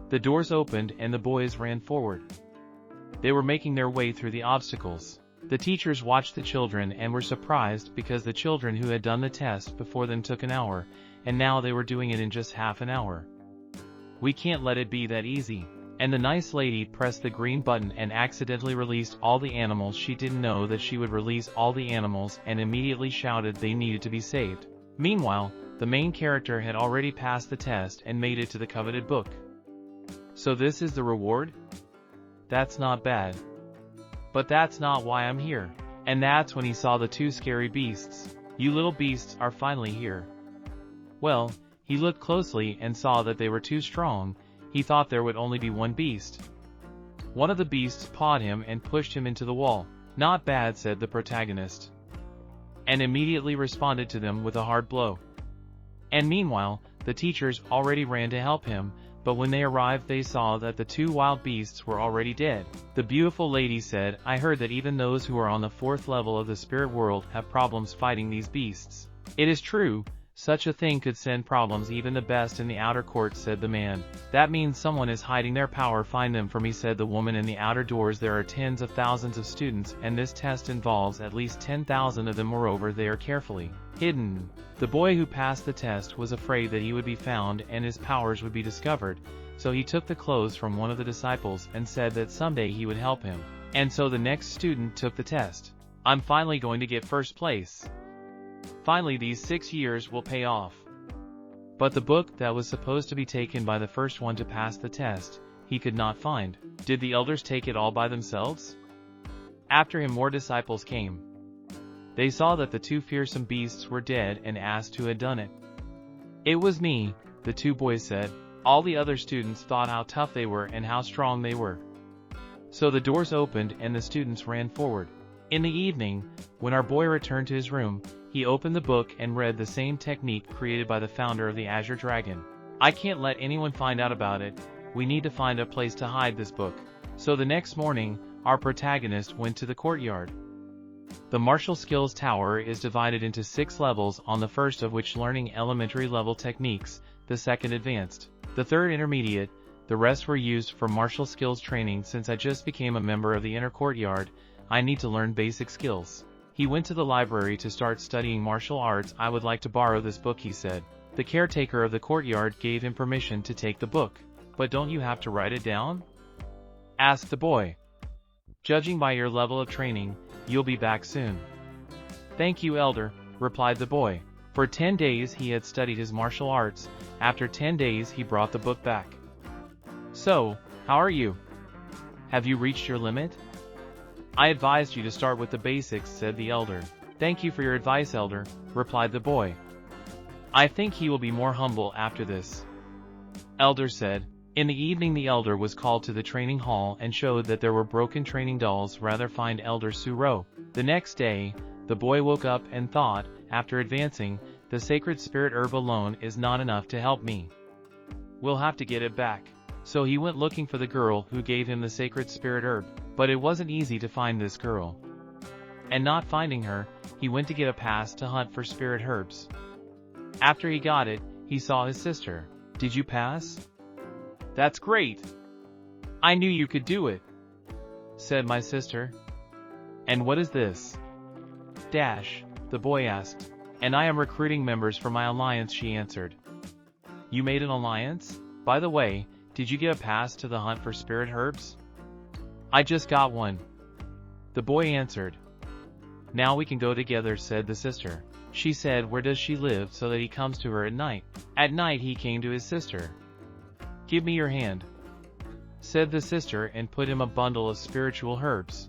The doors opened and the boys ran forward. They were making their way through the obstacles. The teachers watched the children and were surprised because the children who had done the test before them took an hour, and now they were doing it in just half an hour. We can't let it be that easy. And the nice lady pressed the green button and accidentally released all the animals. She didn't know that she would release all the animals and immediately shouted they needed to be saved. Meanwhile, the main character had already passed the test and made it to the coveted book. So this is the reward? That's not bad. But that's not why I'm here. And that's when he saw the two scary beasts. You little beasts are finally here. Well, he looked closely and saw that they were too strong. He thought there would only be one beast. One of the beasts pawed him and pushed him into the wall. Not bad, said the protagonist, and immediately responded to them with a hard blow. And meanwhile, the teachers already ran to help him, but when they arrived they saw that the two wild beasts were already dead. The beautiful lady said, I heard that even those who are on the 4th level of the spirit world have problems fighting these beasts. It is true. Such a thing could send problems even the best in the outer court, said the man. That means someone is hiding their power. Find them for me, said the woman. In the outer doors there are tens of thousands of students, and this test involves at least 10,000 of them. Moreover, they are carefully hidden. The boy who passed the test was afraid that he would be found and his powers would be discovered, so he took the clothes from one of the disciples and said that someday he would help him. And so the next student took the test. I'm finally going to get first place. Finally, these 6 years will pay off. But the book that was supposed to be taken by the first one to pass the test, he could not find. Did the elders take it all by themselves? After him more disciples came. They saw that the two fearsome beasts were dead and asked who had done it. It was me, the two boys said. All the other students thought how tough they were and how strong they were. So the doors opened and the students ran forward. In the evening, when our boy returned to his room, he opened the book and read the same technique created by the founder of the Azure Dragon. I can't let anyone find out about it. We need to find a place to hide this book. So the next morning, our protagonist went to the courtyard. The martial skills tower is divided into 6 levels, on the first of which learning elementary level techniques, the second advanced, the third intermediate, the rest were used for martial skills training. Since I just became a member of the inner courtyard, I need to learn basic skills. He went to the library to start studying martial arts. I would like to borrow this book, he said. The caretaker of the courtyard gave him permission to take the book. But don't you have to write it down? Asked the boy. Judging by your level of training, you'll be back soon. Thank you, elder, replied the boy. For 10 days he had studied his martial arts. After 10 days he brought the book back. So, how are you? Have you reached your limit? I advised you to start with the basics, said the elder. Thank you for your advice, elder, replied the boy. I think he will be more humble after this. Elder said. In the evening the elder was called to the training hall and showed that there were broken training dolls. Rather find Elder Suro. The next day, the boy woke up and thought, after advancing, the sacred spirit herb alone is not enough to help me. We'll have to get it back. So he went looking for the girl who gave him the sacred spirit herb. But it wasn't easy to find this girl. And not finding her, he went to get a pass to hunt for spirit herbs. After he got it, he saw his sister. Did you pass? That's great. I knew you could do it, said my sister. And what is this? Dash, the boy asked. And I am recruiting members for my alliance, she answered. You made an alliance? By the way, did you get a pass to the hunt for spirit herbs? I just got one, the boy answered. Now we can go together, said the sister. She said, where does she live, so that he comes to her at night. At night he came to his sister. Give me your hand, said the sister, and put him a bundle of spiritual herbs.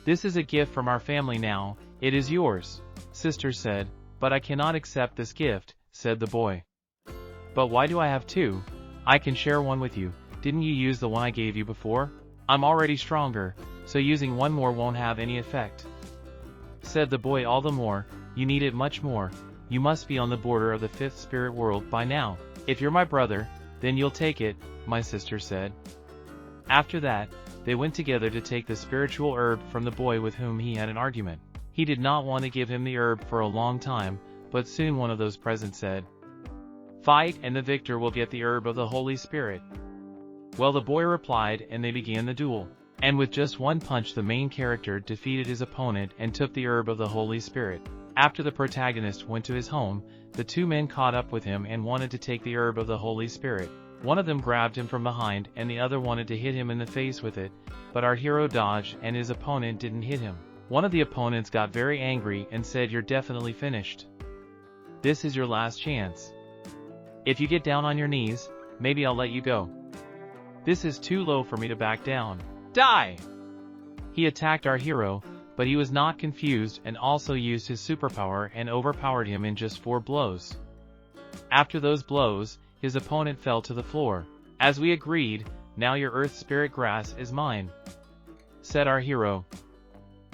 This is a gift from our family now, it is yours, sister said. But I cannot accept this gift, said the boy. But why do I have 2? I can share one with you. Didn't you use the one I gave you before? I'm already stronger, so using one more won't have any effect, said the boy. All the more, you need it much more. You must be on the border of the 5th spirit world by now. If you're my brother, then you'll take it, my sister said. After that, they went together to take the spiritual herb from the boy with whom he had an argument. He did not want to give him the herb for a long time, but soon one of those present said, Fight and the victor will get the herb of the Holy Spirit. Well, the boy replied, and they began the duel. And with just one punch the main character defeated his opponent and took the herb of the Holy Spirit. After the protagonist went to his home, the two men caught up with him and wanted to take the herb of the Holy Spirit. One of them grabbed him from behind and the other wanted to hit him in the face with it, but our hero dodged and his opponent didn't hit him. One of the opponents got very angry and said, "You're definitely finished. This is your last chance. If you get down on your knees, maybe I'll let you go. This is too low for me to back down. Die!" He attacked our hero, but he was not confused and also used his superpower and overpowered him in just 4 blows. After those blows, his opponent fell to the floor. "As we agreed, now your earth spirit grass is mine," said our hero.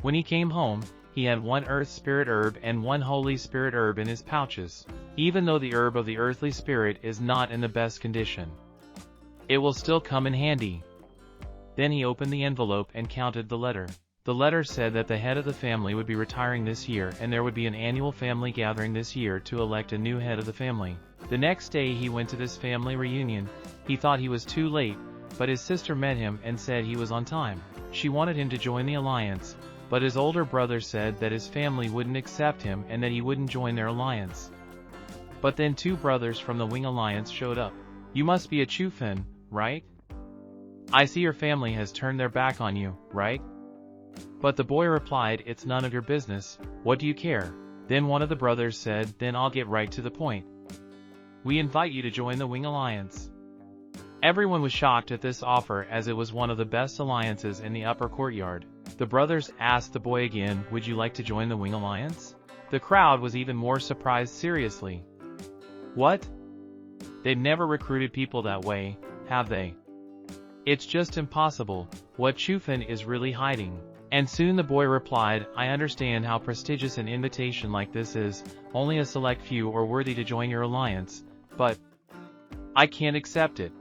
When he came home, he had 1 earth spirit herb and 1 holy spirit herb in his pouches. Even though the herb of the earthly spirit is not in the best condition, it will still come in handy. Then he opened the envelope and counted the letter. The letter said that the head of the family would be retiring this year and there would be an annual family gathering this year to elect a new head of the family. The next day he went to this family reunion. He thought he was too late, but his sister met him and said he was on time. She wanted him to join the alliance, but his older brother said that his family wouldn't accept him and that he wouldn't join their alliance. But then 2 brothers from the Wing Alliance showed up. "You must be a Chufin, right? I see your family has turned their back on you, right?" But the boy replied, "It's none of your business, what do you care?" Then one of the brothers said, "Then I'll get right to the point. We invite you to join the Wing Alliance." Everyone was shocked at this offer as it was one of the best alliances in the upper courtyard. The brothers asked the boy again, "Would you like to join the Wing Alliance?" The crowd was even more surprised. Seriously? What? They've never recruited people that way, have they? It's just impossible. What Chufin is really hiding? And soon the boy replied, "I understand how prestigious an invitation like this is. Only a select few are worthy to join your alliance, but I can't accept it."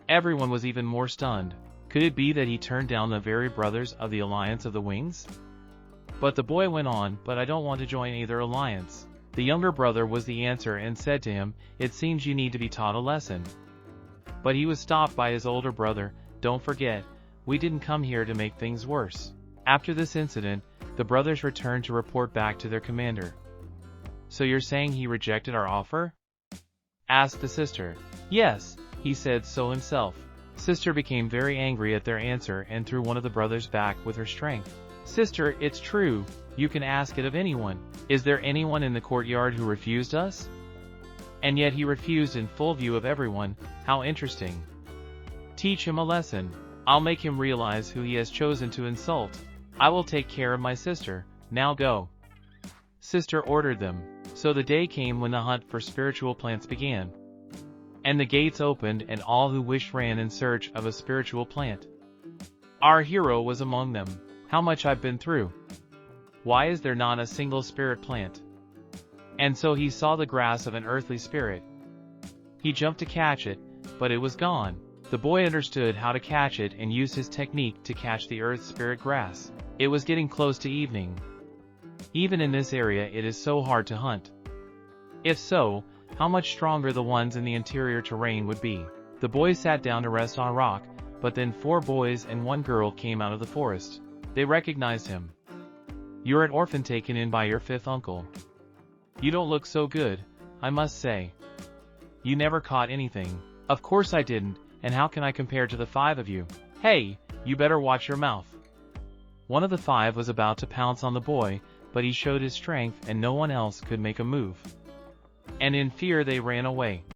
Everyone was even more stunned. Could it be that he turned down the very brothers of the Alliance of the Wings? But the boy went on, "But I don't want to join either alliance." The younger brother was the answer and said to him, "It seems you need to be taught a lesson." But he was stopped by his older brother, "Don't forget, we didn't come here to make things worse." After this incident, the brothers returned to report back to their commander. "So you're saying he rejected our offer?" asked the sister. "Yes, he said so himself." Sister became very angry at their answer and threw one of the brothers back with her strength. "Sister, it's true, you can ask it of anyone. Is there anyone in the courtyard who refused us?" And yet he refused in full view of everyone. How interesting. Teach him a lesson. I'll make him realize who he has chosen to insult. I will take care of my sister. Now go. Sister ordered them. So the day came when the hunt for spiritual plants began. And the gates opened and all who wished ran in search of a spiritual plant. Our hero was among them. How much I've been through. Why is there not a single spirit plant? And so he saw the grass of an earthly spirit. He jumped to catch it, but it was gone. The boy understood how to catch it and used his technique to catch the earth spirit grass. It was getting close to evening. Even in this area it is so hard to hunt. If so, how much stronger the ones in the interior terrain would be. The boy sat down to rest on a rock, but then 4 boys and 1 girl came out of the forest. They recognized him. "You're an orphan taken in by your 5th uncle. You don't look so good, I must say. You never caught anything." "Of course I didn't, and how can I compare to the 5 of you? Hey, you better watch your mouth." One of the 5 was about to pounce on the boy, but he showed his strength and no one else could make a move. And in fear they ran away.